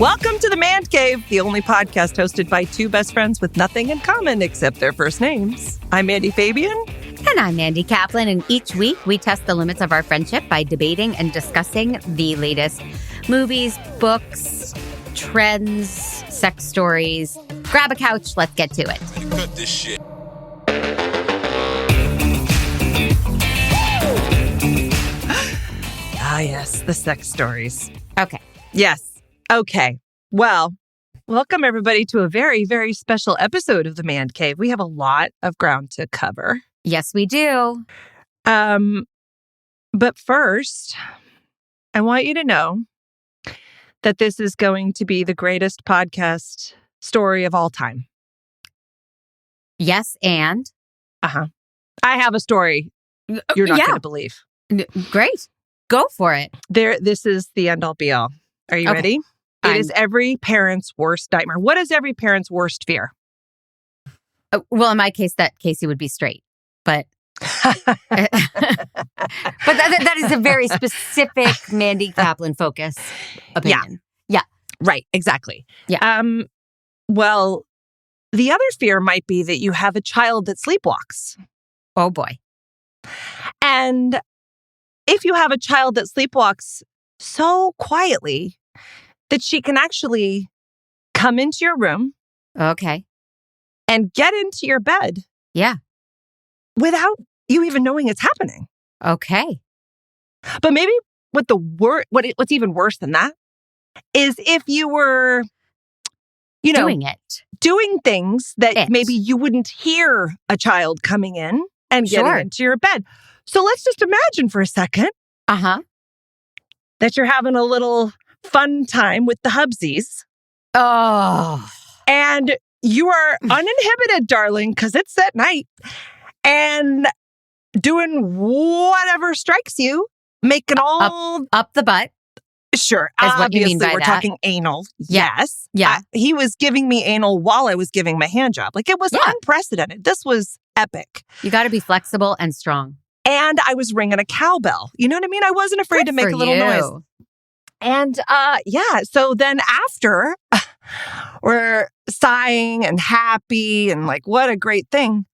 Welcome to the Mandcave, the only podcast hosted by two best friends with nothing in common except their first names. I'm Mandy Fabian. And I'm Mandy Kaplan, and each week we test the limits of our friendship by debating and discussing the latest movies, books, trends, sex stories. Grab a couch, let's get to it. Cut this shit. Ah, yes, the sex stories. Okay. Yes. Okay. Well, welcome everybody to a very, very special episode of the Mandcave. We have a lot of ground to cover. Yes, we do. But first, I want you to know that this is going to be the greatest podcast story of all time. Yes, and? I have a story you're not going to believe. Great. Go for it. This is the end all be all. Are you ready? It is every parent's worst nightmare. What is every parent's worst fear? Well, in my case, that Casey would be straight. But but that is a very specific Mandy Kaplan focus opinion. Yeah. Right. Exactly. Yeah. Well, the other fear might be that you have a child that sleepwalks. Oh, boy. And if you have a child that sleepwalks so quietly that she can actually come into your room. Okay. And get into your bed. Yeah. Without you even knowing it's happening. Okay. But maybe what's even worse than that is if you were, doing things that maybe you wouldn't hear a child coming in and getting into your bed. So let's just imagine for a second. That you're having a little fun time with the hubsies. Oh. And you are uninhibited, darling, because it's at night. And doing whatever strikes you, making all... Up the butt. Sure. Is what you mean by we're that. talking anal. Yeah. Yes. Yeah. He was giving me anal while I was giving my hand job. Like, it was unprecedented. This was epic. You got to be flexible and strong. And I was ringing a cowbell. You know what I mean? I wasn't afraid to make a little noise. And so then after we're sighing and happy and like, what a great thing.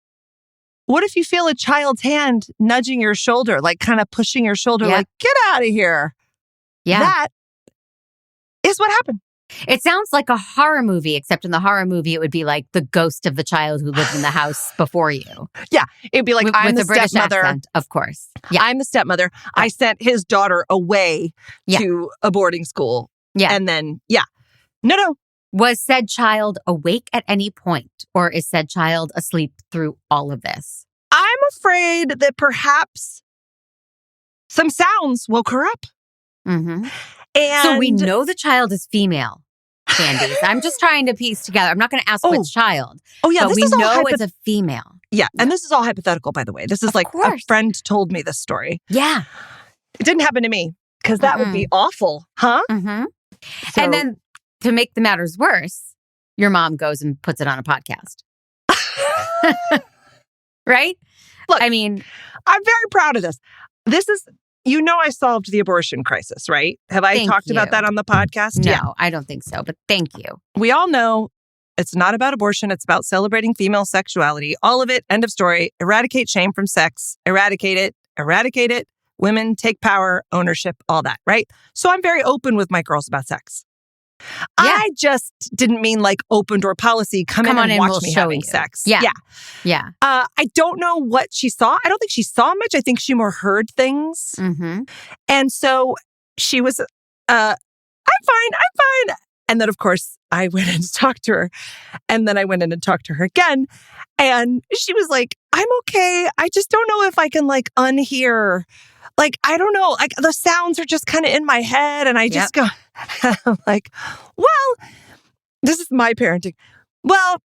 What if you feel a child's hand nudging your shoulder, like kind of pushing your shoulder, like, get out of here. Yeah. That is what happened. It sounds like a horror movie, except in the horror movie, it would be like the ghost of the child who lived in the house before you. Yeah. It'd be like, I'm the British stepmother. Accent, of course. Yeah. I'm the stepmother. I sent his daughter away to a boarding school. Yeah. And then, No. Was said child awake at any point, or is said child asleep through all of this? I'm afraid that perhaps some sounds woke her up. Mm-hmm. And so we know the child is female, Mandys. I'm just trying to piece together. I'm not going to ask which child. Oh, yeah. But we know it's a female. Yeah. And this is all hypothetical, by the way. This is a friend told me this story. Yeah. It didn't happen to me because that would be awful. Huh? Mm-hmm. So, and then to make the matters worse, your mom goes and puts it on a podcast. Right? Look, I mean, I'm very proud of this. This is, I solved the abortion crisis, right? Have I talked about that on the podcast? No, I don't think so, but thank you. We all know it's not about abortion. It's about celebrating female sexuality. All of it. End of story. Eradicate shame from sex. Eradicate it. Eradicate it. Women take power, ownership, all that, right? So I'm very open with my girls about sex. Yeah. I just didn't mean like open door policy. Come in and watch me having sex. Yeah. I don't know what she saw. I don't think she saw much. I think she more heard things. Mm-hmm. And so she was, I'm fine. And then, of course, I went in to talk to her. And then I went in and talked to her again. And she was like, I'm okay. I just don't know if I can like unhear. Like, I don't know, like the sounds are just kind of in my head. And I just go, I'm like, well, this is my parenting. Well,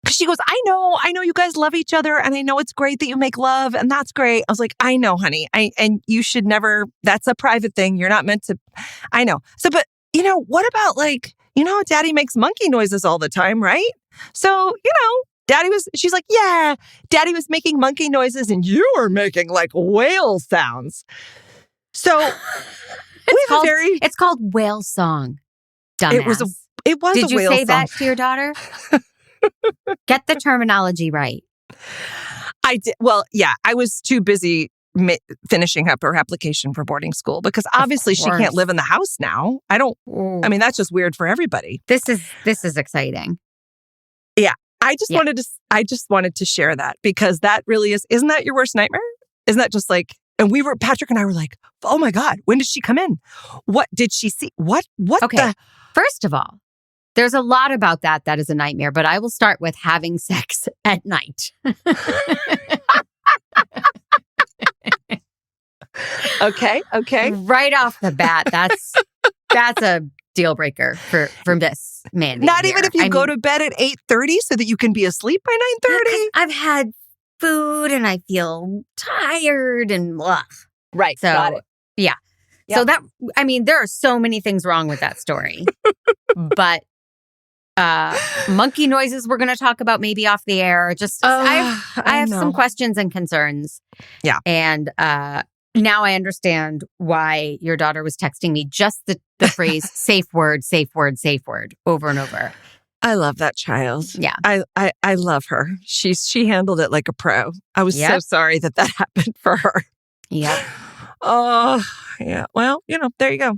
she goes, I know you guys love each other. And I know it's great that you make love. And that's great. I was like, I know, honey. And you should never, that's a private thing. You're not meant to, I know. So, but what about like, daddy makes monkey noises all the time, right? So, she's like, yeah, daddy was making monkey noises and you were making like whale sounds. So it's called whale song. Dumbass. It was Did a you whale say song. that to your daughter? Get the terminology right. I did. Well, yeah, I was too busy finishing up her application for boarding school because obviously she can't live in the house now. I mean, that's just weird for everybody. This is exciting. Yeah. I just wanted to share that because that really isn't that your worst nightmare? Isn't that just like, and Patrick and I were like, oh my God, when did she come in? What did she see? What? Okay. First of all, there's a lot about that is a nightmare, but I will start with having sex at night. Okay. Right off the bat, that's a deal breaker for this Mandy. Not even if you go to bed at 8:30 so that you can be asleep by 9:30? I've had food and I feel tired and blah. Right. So, got it. Yeah. Yep. So there are so many things wrong with that story. But monkey noises we're going to talk about maybe off the air. Just I have some questions and concerns. Yeah. And now I understand why your daughter was texting me just the phrase safe word over and over. I love that child. Yeah. I love her. She handled it like a pro. I was so sorry that happened for her. Yep. Oh, yeah. Well, there you go.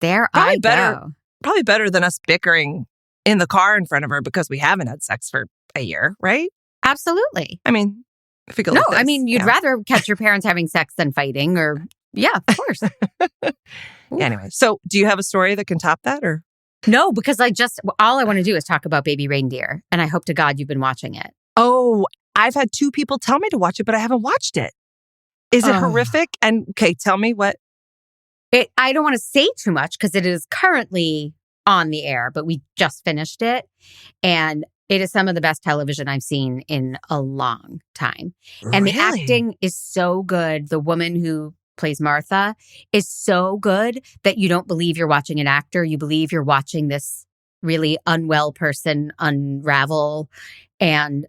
Probably better than us bickering in the car in front of her because we haven't had sex for a year, right? Absolutely. I mean, if you go you'd rather catch your parents having sex than fighting yeah, of course. Anyway, so do you have a story that can top that or? No, because all I want to do is talk about Baby Reindeer. And I hope to God you've been watching it. Oh, I've had 2 people tell me to watch it, but I haven't watched it. Is it horrific? And okay, tell me what. I don't want to say too much because it is currently on the air, but we just finished it. And it is some of the best television I've seen in a long time. And the acting is so good. The woman who plays Martha is so good that you don't believe you're watching an actor. You believe you're watching this really unwell person unravel. And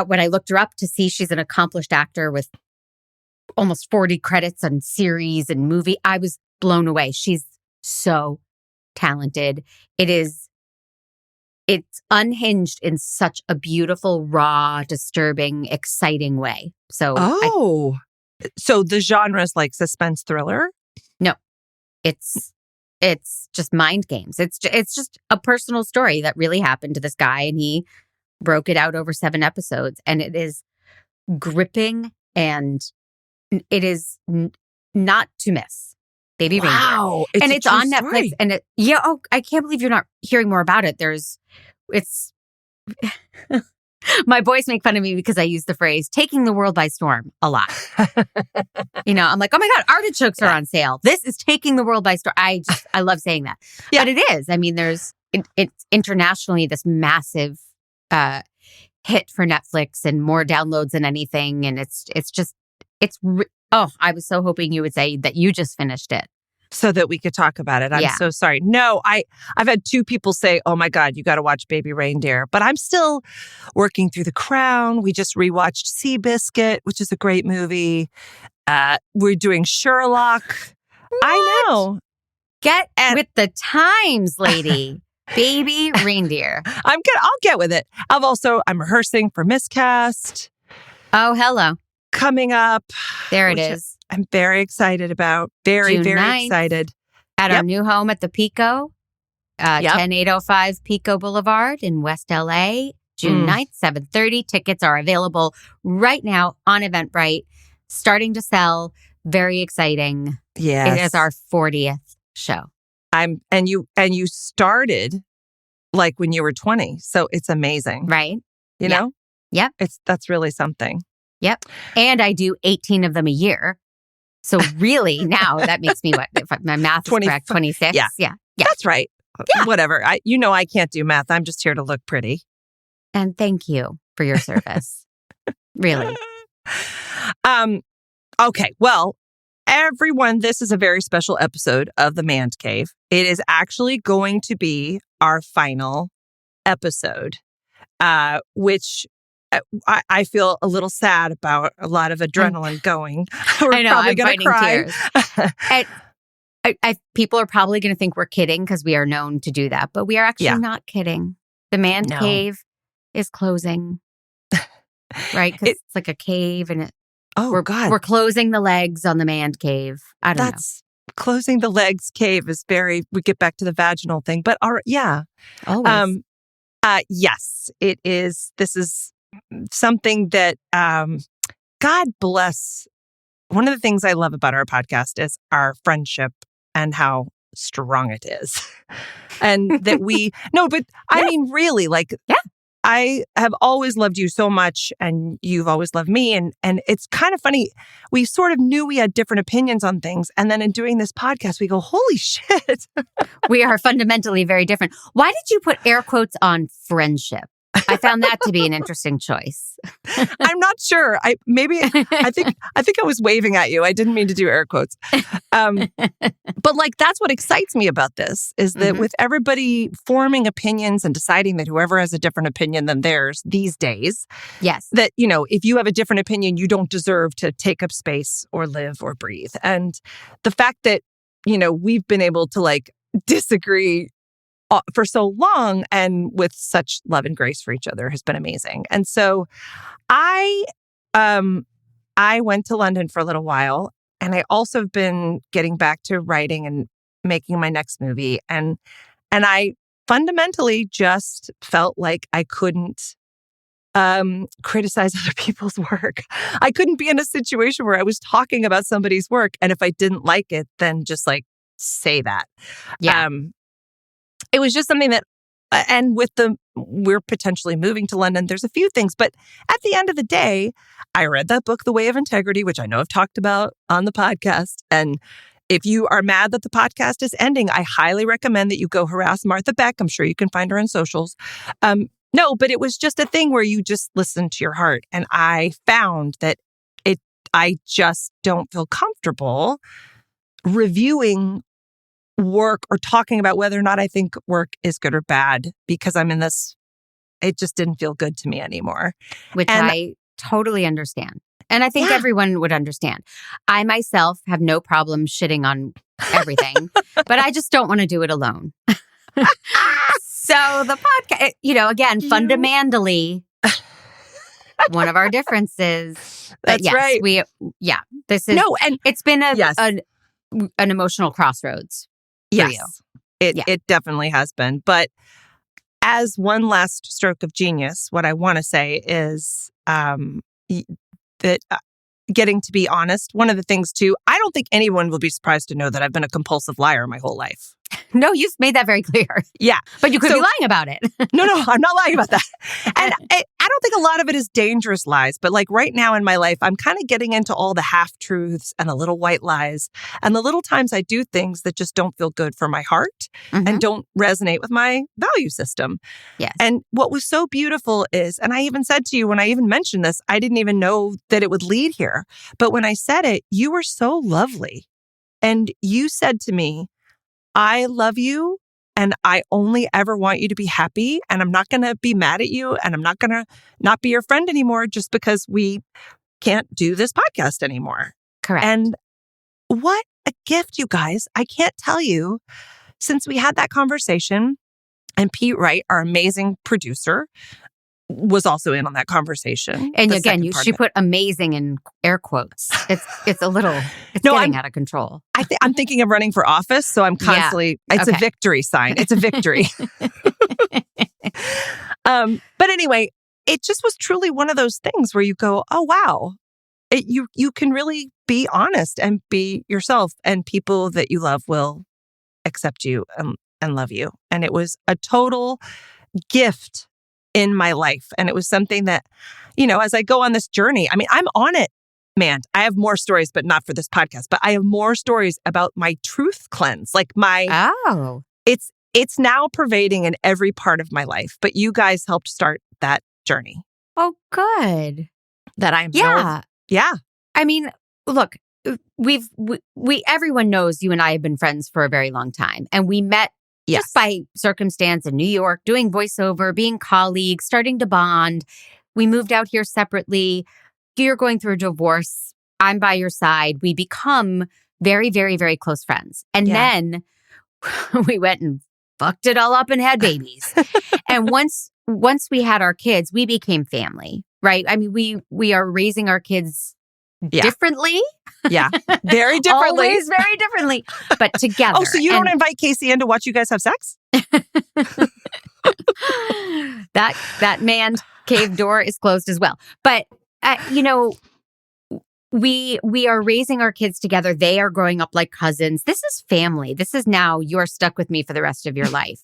when I looked her up to see she's an accomplished actor with almost 40 credits on series and movie, I was blown away. She's so talented. It's unhinged in such a beautiful, raw, disturbing, exciting way. So, so the genre is like suspense thriller? No, it's just mind games. It's just a personal story that really happened to this guy, and he broke it out over 7 episodes, and it is gripping, and it is not to miss. Baby Reindeer. It's on Netflix, and I can't believe you're not hearing more about it. My boys make fun of me because I use the phrase "taking the world by storm" a lot. I'm like, oh my God, artichokes are on sale. This is taking the world by storm. I love saying that. Yeah. But it is. I mean, it's internationally this massive hit for Netflix and more downloads than anything. And I was so hoping you would say that you just finished it. So that we could talk about it. I'm so sorry. No, I've had 2 people say, oh my God, you got to watch Baby Reindeer. But I'm still working through The Crown. We just rewatched Seabiscuit, which is a great movie. We're doing Sherlock. What? I know. Get with the times, lady. Baby Reindeer. I'm good. I'll get with it. I'm rehearsing for Miscast. Oh, hello. Coming up. There it is. I'm very excited about. Very, June very 9th, excited. At our new home at the Pico, 10805 Pico Boulevard in West LA, June 9th, 7:30. Tickets are available right now on Eventbrite, starting to sell. Very exciting. Yes. It is our 40th show. And you started like when you were 20. So it's amazing. Right. You know? Yep. That's really something. Yep. And I do 18 of them a year. So really now that makes me what? If my math is correct, 26? Yeah. That's right. Yeah. Whatever. I can't do math. I'm just here to look pretty. And thank you for your service. Really. Okay. Well, everyone, this is a very special episode of the Mandcave. It is actually going to be our final episode, which I feel a little sad about. A lot of adrenaline going. We're I know. probably I'm going to cry. Tears. people are probably going to think we're kidding because we are known to do that, but we are actually not kidding. The Mandcave is closing, right? Because it's like a cave, and we're closing the legs on the Mandcave. I don't know. Closing the legs cave is we get back to the vaginal thing, but Always. Yes, it is. This is something that, God bless. One of the things I love about our podcast is our friendship and how strong it is. And that I mean, really, I have always loved you so much, and you've always loved me. And it's kind of funny. We sort of knew we had different opinions on things. And then in doing this podcast, we go, holy shit. We are fundamentally very different. Why did you put air quotes on friendship? I found that to be an interesting choice. I'm not sure. I think I was waving at you. I didn't mean to do air quotes. But that's what excites me about this is that with everybody forming opinions and deciding that whoever has a different opinion than theirs these days, yes, that, if you have a different opinion, you don't deserve to take up space or live or breathe. And the fact that, we've been able to disagree for so long and with such love and grace for each other has been amazing. And so I went to London for a little while, and I also have been getting back to writing and making my next movie. And I fundamentally just felt like I couldn't criticize other people's work. I couldn't be in a situation where I was talking about somebody's work, and if I didn't like it, then just say that. Yeah. It was just something that, and we're potentially moving to London, there's a few things, but at the end of the day, I read that book, The Way of Integrity, which I know I've talked about on the podcast. And if you are mad that the podcast is ending, I highly recommend that you go harass Martha Beck. I'm sure you can find her on socials. No, but it was just a thing where you just listen to your heart. And I found that I just don't feel comfortable reviewing work or talking about whether or not I think work is good or bad because I'm in this, it just didn't feel good to me anymore. Which I totally understand. And I think everyone would understand. I myself have no problem shitting on everything, but I just don't want to do it alone. So the podcast, again, fundamentally, one of our differences. That's right. This is, and it's been an emotional crossroads. Yes, it definitely has been. But as one last stroke of genius, what I want to say is that getting to be honest, one of the things too, I don't think anyone will be surprised to know that I've been a compulsive liar my whole life. No, you've made that very clear. Yeah. But you could be lying about it. No, I'm not lying about that. And I don't think a lot of it is dangerous lies, but right now in my life, I'm kind of getting into all the half-truths and the little white lies and the little times I do things that just don't feel good for my heart and don't resonate with my value system. Yes. And what was so beautiful is, and I even said to you when I even mentioned this, I didn't even know that it would lead here. But when I said it, you were so lovely. And you said to me, I love you and I only ever want you to be happy, and I'm not going to be mad at you, and I'm not going to not be your friend anymore just because we can't do this podcast anymore. Correct. And what a gift, you guys. I can't tell you, since we had that conversation, and Pete Wright, our amazing producer, was also in on that conversation. And again, she put amazing in air quotes. It's a little, getting out of control. I'm thinking of running for office, so I'm constantly, it's a victory sign. It's a victory. But anyway, it just was truly one of those things where you go, oh, wow. You can really be honest and be yourself, and people that you love will accept you and love you. And it was a total gift in my life. And it was something that, as I go on this journey, I mean, I'm on it, man. I have more stories, but not for this podcast, but I have more stories about my truth cleanse. It's now pervading in every part of my life, but you guys helped start that journey. Oh, good. That I'm Yeah. I mean, look, everyone knows you and I have been friends for a very long time, and we met just by circumstance in New York, doing voiceover, being colleagues, starting to bond. We moved out here separately. You're going through a divorce. I'm by your side. We become very, very, very close friends. And then we went and fucked it all up and had babies. And once we had our kids, we became family, right? I mean, we are raising our kids differently. Yeah, very differently. Always very differently, but together. Oh, so you don't invite Casey in to watch you guys have sex? That man cave door is closed as well. But, we are raising our kids together. They are growing up like cousins. This is family. This is now you're stuck with me for the rest of your life.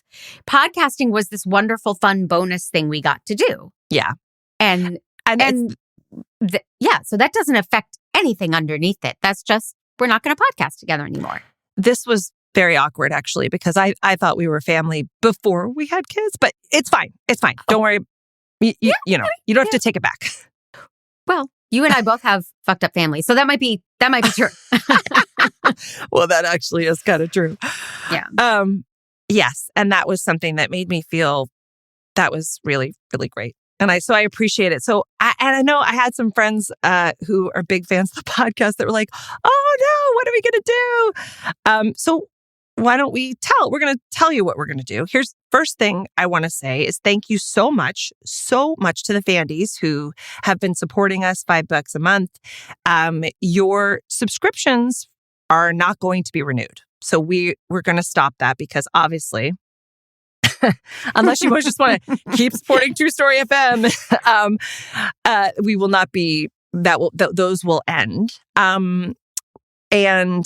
Podcasting was this wonderful, fun bonus thing we got to do. Yeah. So that doesn't affect anything underneath it. That's just, we're not going to podcast together anymore. This was very awkward, actually, because I thought we were family before we had kids, but it's fine. It's fine. Don't worry. You don't have to take it back. Well, you and I both have fucked up families, so that might be true. Well, that actually is kind of true. Yeah. Yes, and that was something that made me feel that was really, really great. And I appreciate it. So, I know I had some friends who are big fans of the podcast that were like, "Oh no, what are we going to do?" So why don't we we're going to tell you what we're going to do. Here's first thing I want to say is thank you so much to the Mandys who have been supporting us $5 a month. Your subscriptions are not going to be renewed. So we're going to stop that because obviously, unless you just want to keep supporting True Story FM, we will not be, those will end. And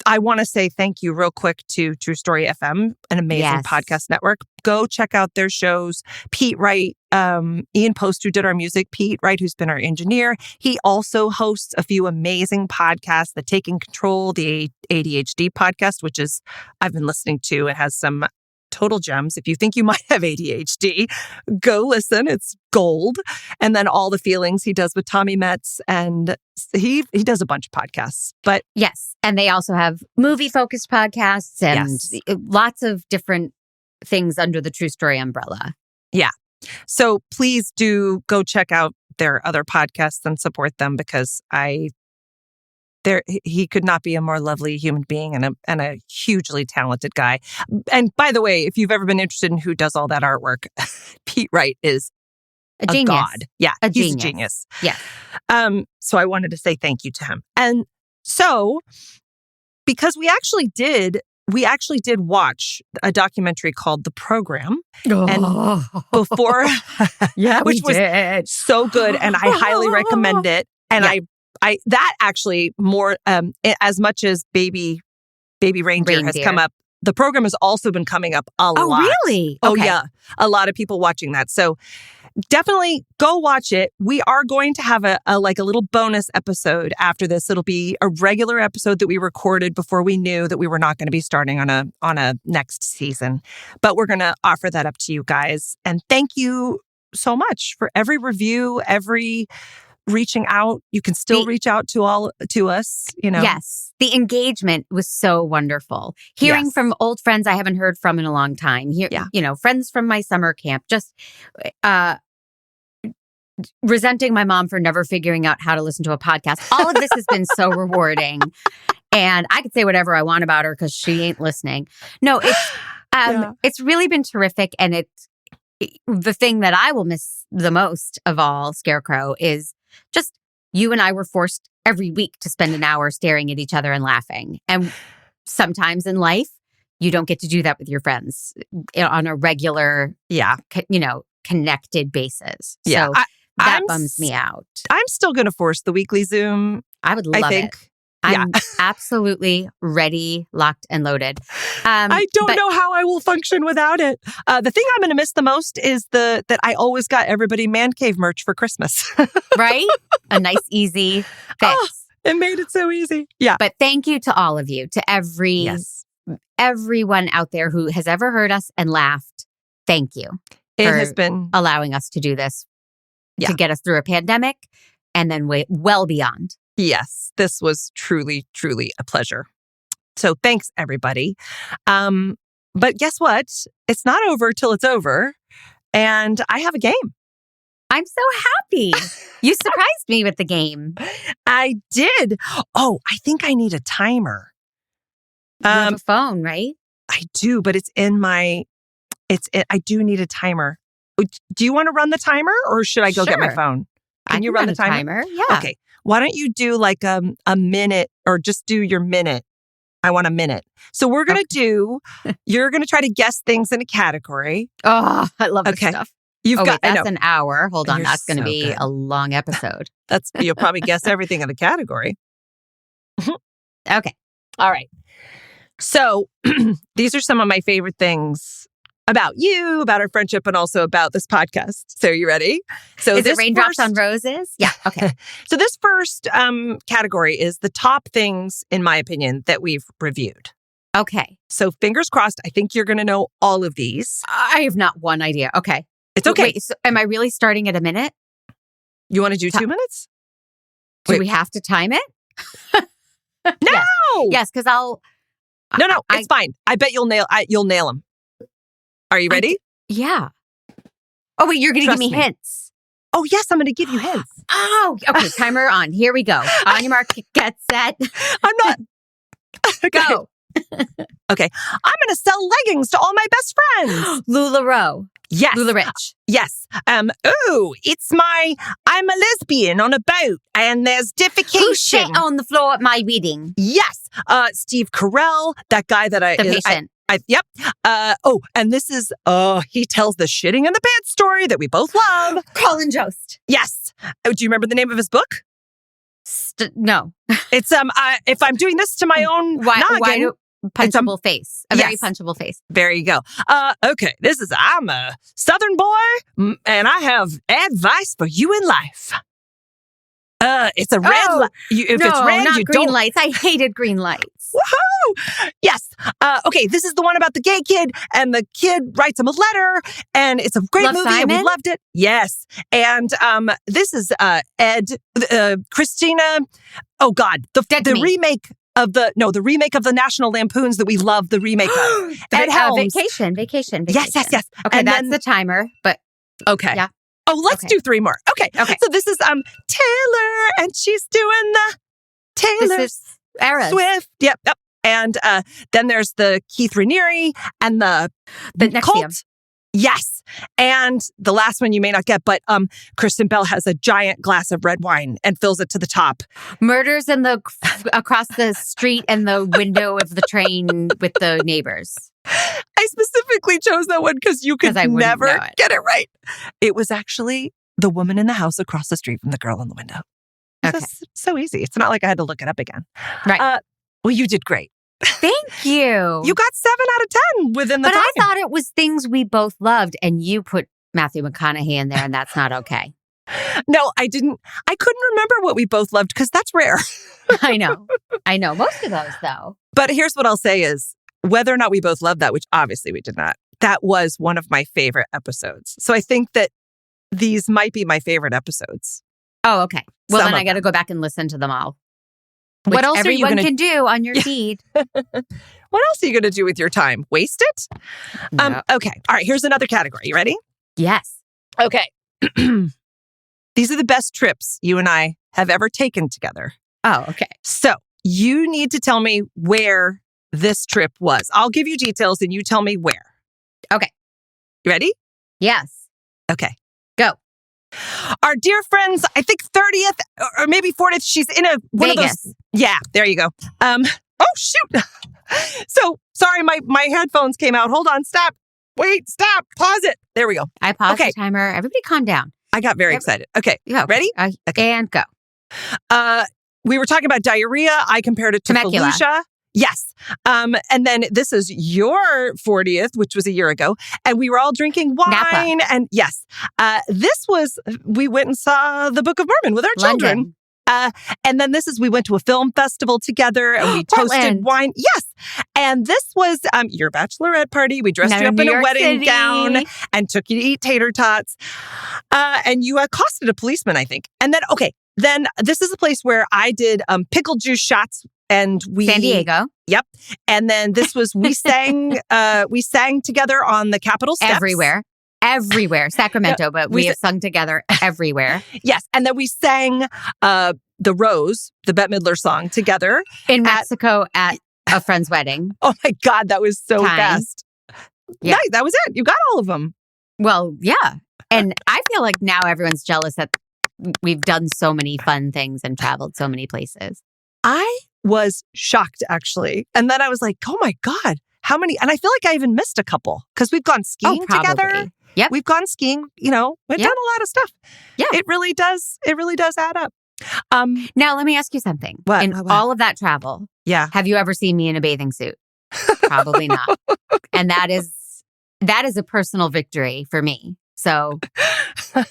I want to say thank you real quick to True Story FM, an amazing podcast network. Go check out their shows. Pete Wright, Ian Post, who did our music, Pete Wright, who's been our engineer. He also hosts a few amazing podcasts, the Taking Control, the ADHD podcast, which is I've been listening to. It has some total gems. If you think you might have ADHD, go listen. It's gold. And then All the Feelings he does with Tommy Metz. And he does a bunch of podcasts. But yes. And they also have movie-focused podcasts and lots of different things under the True Story umbrella. Yeah. So please do go check out their other podcasts and support them because he could not be a more lovely human being and a hugely talented guy. And by the way, if you've ever been interested in who does all that artwork, Pete Wright is a genius. god. Yeah, he's a genius. Yeah. So I wanted to say thank you to him. And so, because we actually did watch a documentary called The Program. And before, which was so good, and I highly recommend it. And I that actually more as much as Baby Reindeer has come up, The Program has also been coming up a lot. Oh, really? Oh, yeah. A lot of people watching that. So definitely go watch it. We are going to have a little bonus episode after this. It'll be a regular episode that we recorded before we knew that we were not going to be starting on a next season. But we're going to offer that up to you guys. And thank you so much for every review, every reaching out. You can still reach out to us, Yes. The engagement was so wonderful. Hearing from old friends I haven't heard from in a long time. Friends from my summer camp, just resenting my mom for never figuring out how to listen to a podcast. All of this has been so rewarding. And I could say whatever I want about her because she ain't listening. No, it's really been terrific. And the thing that I will miss the most of all, Scarecrow, is just you and I were forced every week to spend an hour staring at each other and laughing. And sometimes in life, you don't get to do that with your friends on a regular, connected basis. Yeah. So that bums me out. I'm still going to force the weekly Zoom. I would love it. I'm absolutely ready, locked, and loaded. I don't know how I will function without it. The thing I'm going to miss the most is that I always got everybody Mandcave merch for Christmas. Right? A nice, easy fix. Oh, it made it so easy. Yeah. But thank you to all of you, to everyone out there who has ever heard us and laughed. Thank you. It has been allowing us to do this to get us through a pandemic and then well beyond. Yes, this was truly, truly a pleasure. So thanks, everybody. But guess what? It's not over till it's over. And I have a game. I'm so happy. You surprised me with the game. I did. Oh, I think I need a timer. You have a phone, right? I do, but it's in my. I do need a timer. Do you want to run the timer, or should I go get my Sure. phone? I Can you run the timer? Yeah. Okay. Why don't you do like a minute, or just do your minute? I want a minute. So we're going to do, you're going to try to guess things in a category. Oh, I love this stuff. That's an hour. Hold on. That's going to be a long episode. You'll probably guess everything in the category. Okay. All right. So these are some of my favorite things about you, about our friendship, and also about this podcast. So you ready? So is it raindrops on roses? Yeah. Okay. So this first category is the top things, in my opinion, that we've reviewed. Okay. So fingers crossed. I think you're going to know all of these. I have not one idea. Okay. It's okay. Wait, so am I really starting at a minute? You want to do 2 minutes? Do we have to time it? No. Yes, because I'll. No, it's fine. I bet you'll nail them. Are you ready? Yeah. Oh, wait, you're going to give me hints. Oh, yes, I'm going to give you hints. Oh, okay. Timer on. Here we go. On your mark, get set. I'm not. Go. Okay. I'm going to sell leggings to all my best friends. LuLaRoe. Yes. LuLaRich. Yes. I'm a lesbian on a boat and there's defecation. Who shit on the floor at my wedding? Yes. Steve Carell, that guy that The patient. Yep. And this is, he tells the shitting in the pants story that we both love. Colin Jost. Yes. Do you remember the name of his book? No. It's, if I'm doing this to my own noggin. Punchable face. Very punchable face. There you go. Okay. I'm a Southern boy and I have advice for you in life. It's a red light. If it's red, not you green don't. lights. I hated green lights. Woohoo! Yes. Okay. This is the one about the gay kid, and the kid writes him a letter, and it's a great movie, Simon? and we loved it. Yes. And this is Christina. Oh God, the remake of the remake of the National Lampoons that we love the remake of. Ed Helms. Vacation. Yes. Okay, and that's the timer. But okay. Yeah. Oh, let's do 3 more. Okay. So this is Taylor, and she's doing the Taylor this is Eras. Swift. Yep. And then there's the Keith Raniere and the Nexium. Cult. Yes. And the last one you may not get, but Kristen Bell has a giant glass of red wine and fills it to the top. Murders in the across the street and the window of the train with the neighbors. I specifically chose that one because you could never get it right. It was actually the woman in the house across the street from the girl in the window. Okay. It's so easy. It's not like I had to look it up again. Right. Well, you did great. Thank you. You got 7 out of 10 within the time. But I thought it was things we both loved, and you put Matthew McConaughey in there, and that's not okay. No, I didn't. I couldn't remember what we both loved because that's rare. I know. Most of those, though. But here's what I'll say is whether or not we both loved that, which obviously we did not, that was one of my favorite episodes. So I think that these might be my favorite episodes. Oh, okay. Well, then I got to go back and listen to them all. What else are you everyone can do on your feed. What else are you going to do with your time? Waste it? No. Okay. All right. Here's another category. You ready? Yes. Okay. These are the best trips you and I have ever taken together. Oh, okay. So you need to tell me where this trip was. I'll give you details and you tell me where. Okay. You ready? Yes. Okay. Go. Our dear friends, I think 30th or maybe 40th, she's in one Vegas. of those. Yeah, there you go. Oh, shoot. So, sorry, my headphones came out. Hold on, stop. Wait, stop. Pause it. There we go. I paused the timer. Everybody calm down. I got very excited. Okay, ready? Okay. And go. We were talking about diarrhea. I compared it to Temecula. Fallujah. Yes. And then this is your 40th, which was a year ago. And we were all drinking wine. Napa. And yes, we went and saw the Book of Mormon with our children. And then we went to a film festival together and we toasted wine. Yes. And this was your bachelorette party. We dressed you up in a wedding gown and took you to eat tater tots. And you accosted a policeman, I think. And then, this is a place where I did pickle juice shots. And San Diego. Yep. And then this was, we sang together on the Capitol steps. Everywhere. Sacramento, but we have sung together everywhere. Yes. And then we sang The Rose, the Bette Midler song together. In Mexico at a friend's wedding. Oh my God, that was so Time. fast. Yeah. Nice, that was it. You got all of them. Well, yeah. And I feel like now everyone's jealous that we've done so many fun things and traveled so many places. I was shocked, actually. And then I was like, oh my God, how many? And I feel like I even missed a couple because we've gone skiing together. Yep. We've gone skiing, we've done a lot of stuff. Yeah. It really does add up. Now, let me ask you something. What? In all of that travel, have you ever seen me in a bathing suit? Probably not. And that is a personal victory for me. So did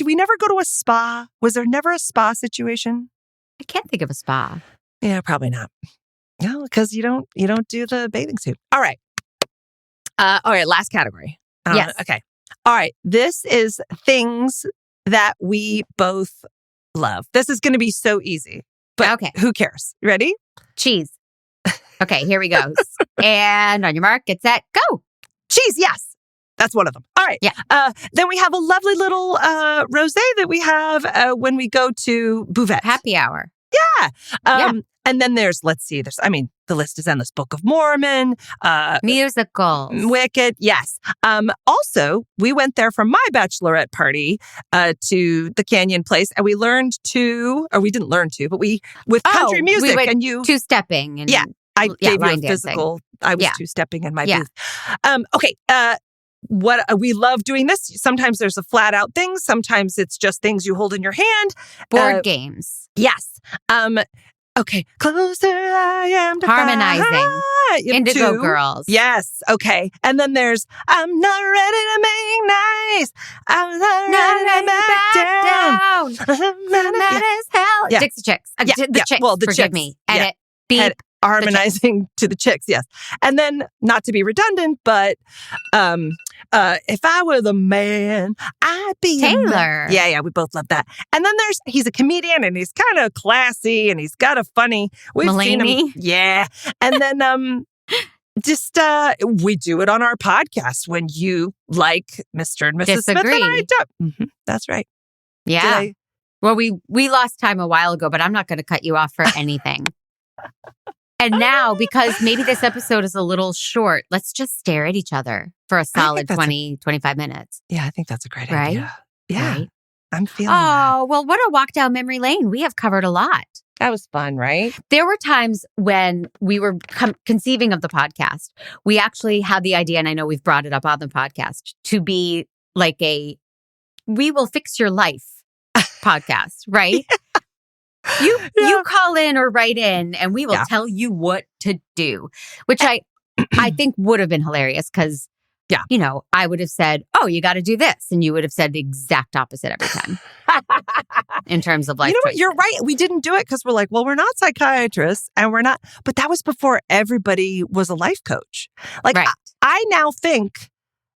we never go to a spa? Was there never a spa situation? I can't think of a spa. Yeah, probably not. No, because you don't do the bathing suit. All right. Last category. Yes. Okay. All right. This is things that we both love. This is going to be so easy. But okay. Who cares? Ready? Cheese. Okay, here we go. And on your mark, get set, go. Cheese, yes. That's one of them. All right. Yeah. Then we have a lovely little rosé that we have when we go to Bouvet. Happy hour. Yeah. And then the list is endless. Book of Mormon. Musicals. Wicked. Yes. Also, we went there for my bachelorette party to the Canyon Place, and we learned we didn't learn to, but with country music, and you two-stepping. And, I gave you a dancing. physical. I was two-stepping in my booth. Okay. What we love doing this. Sometimes there's a flat out thing. Sometimes it's just things you hold in your hand. Board games. Yes. Okay. Closer I am to harmonizing. Indigo Girls. Yes. Okay. And then there's I'm not ready to make nice. I'm not ready to back down. Mad as hell. Yeah. Dixie Chicks. The Chicks. Well, the forgive Chicks. me. Edit. Beep. Harmonizing to the Chicks, yes. And then, not to be redundant, but if I were the man, I'd be Taylor. Yeah, we both love that. And then he's a comedian and he's kind of classy and he's got a funny. We've seen him. Yeah. And then we do it on our podcast when you like Mr. and Mrs. Smith and I don't. Mm-hmm, that's right. Yeah. Well, we lost time a while ago, but I'm not going to cut you off for anything. And now, because maybe this episode is a little short, let's just stare at each other for a solid 25 minutes. Yeah, I think that's a great right? idea. Yeah. Right? I'm feeling that. Well, what a walk down memory lane. We have covered a lot. That was fun, right? There were times when we were conceiving of the podcast. We actually had the idea, and I know we've brought it up on the podcast, to be like we will fix your life podcast, right? You call in or write in and we will tell you what to do, which I think would have been hilarious because, I would have said, oh, you got to do this. And you would have said the exact opposite every time in terms of life. You know what? You're right. We didn't do it because we're like, well, we're not psychiatrists and we're not. But that was before everybody was a life coach. Like, right. I now think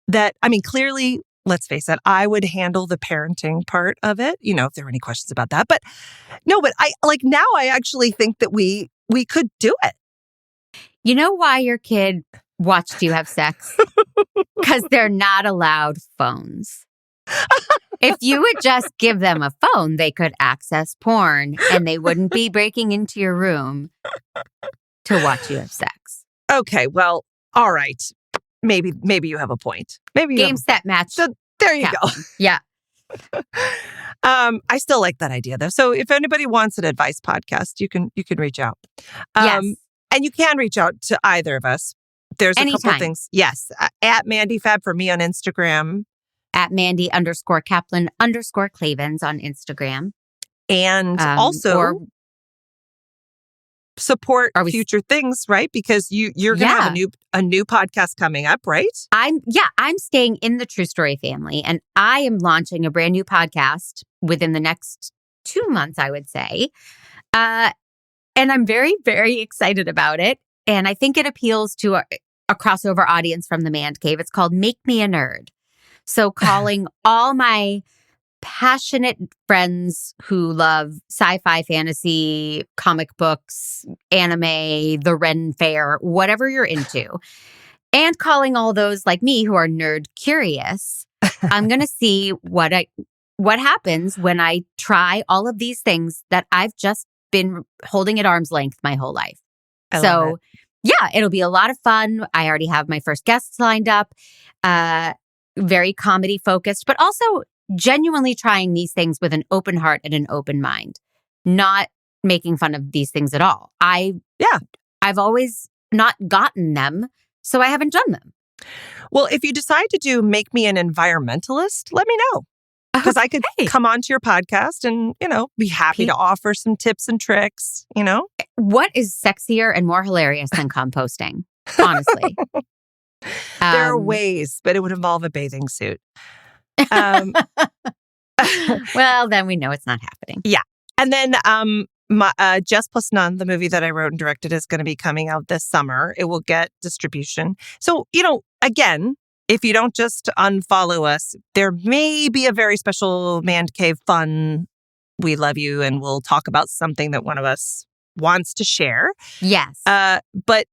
that, clearly, let's face it, I would handle the parenting part of it, if there were any questions about that. But no, but now I actually think that we could do it. You know why your kid watched you have sex? Because they're not allowed phones. If you would just give them a phone, they could access porn and they wouldn't be breaking into your room to watch you have sex. Okay, well, all right. Maybe you have a point. Maybe game, set, match. So there you go. Yeah. I still like that idea though. So if anybody wants an advice podcast, you can reach out. Yes. And you can reach out to either of us. There's a couple of things. Yes. At Mandy Fab for me on Instagram. At Mandy_Kaplan_Clavens on Instagram. And also support future things, right? Because you're going to have a new podcast coming up, right? I'm staying in the True Story family, and I am launching a brand new podcast within the next 2 months, I would say. And I'm very, very excited about it. And I think it appeals to a crossover audience from the Mandcave. It's called Make Me a Nerd. So calling all my passionate friends who love sci-fi, fantasy, comic books, anime, the Ren Fair, whatever you're into, and calling all those like me who are nerd curious, I'm going to see what happens when I try all of these things that I've just been holding at arm's length my whole life. I love So, yeah, it'll be a lot of fun. I already have my first guests lined up. Very comedy focused, but also genuinely trying these things with an open heart and an open mind, not making fun of these things at all. I've always not gotten them, so I haven't done them. Well, if you decide to make me an environmentalist, let me know. Because I could come onto your podcast and, be happy to offer some tips and tricks, What is sexier and more hilarious than composting? Honestly. There are ways, but it would involve a bathing suit. Well, then we know it's not happening. Yeah. And then my Just Plus None, the movie that I wrote and directed, is going to be coming out this summer. It will get distribution. So, again, if you don't just unfollow us, there may be a very special Mandcave fun. We love you, and we'll talk about something that one of us wants to share. Yes. But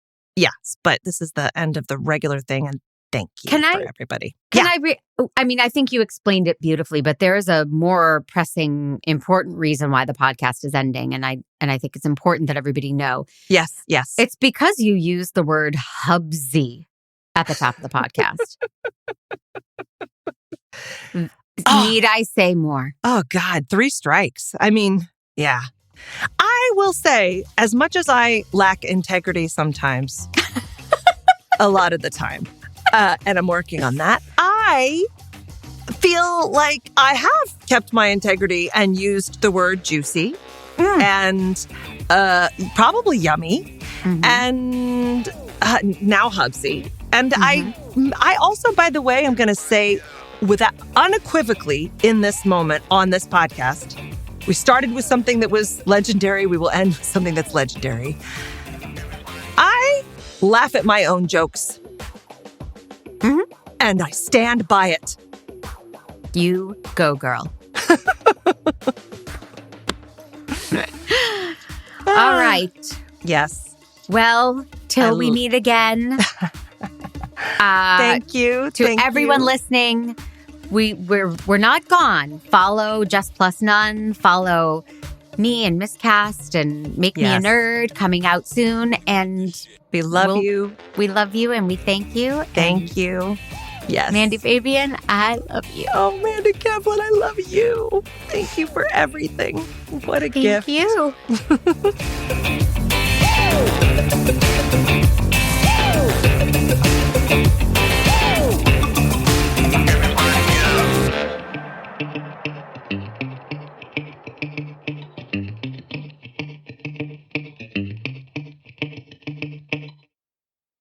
this is the end of the regular thing, and thank you for everybody. I think you explained it beautifully, but there is a more pressing, important reason why the podcast is ending, and I think it's important that everybody know. Yes. It's because you use the word hubsy at the top of the podcast. Need I say more? Oh, God, 3 strikes. I mean, yeah. I will say, as much as I lack integrity sometimes, a lot of the time, and I'm working on that, I feel like I have kept my integrity and used the word juicy and probably yummy and now hubsy. And I also, by the way, I'm going to say without unequivocally in this moment on this podcast, we started with something that was legendary. We will end with something that's legendary. I laugh at my own jokes. And I stand by it. You go, girl. All right. Yes. Well, till we meet again. Thank you. To everyone listening, we're not gone. Follow Just Plus None. Follow me and Miscast and Make Me a Nerd coming out soon. And we love you. We love you and we thank you. Thank you. Yes. Mandy Fabian, I love you. Oh, Mandy Kaplan, I love you. Thank you for everything. What a gift. Thank you.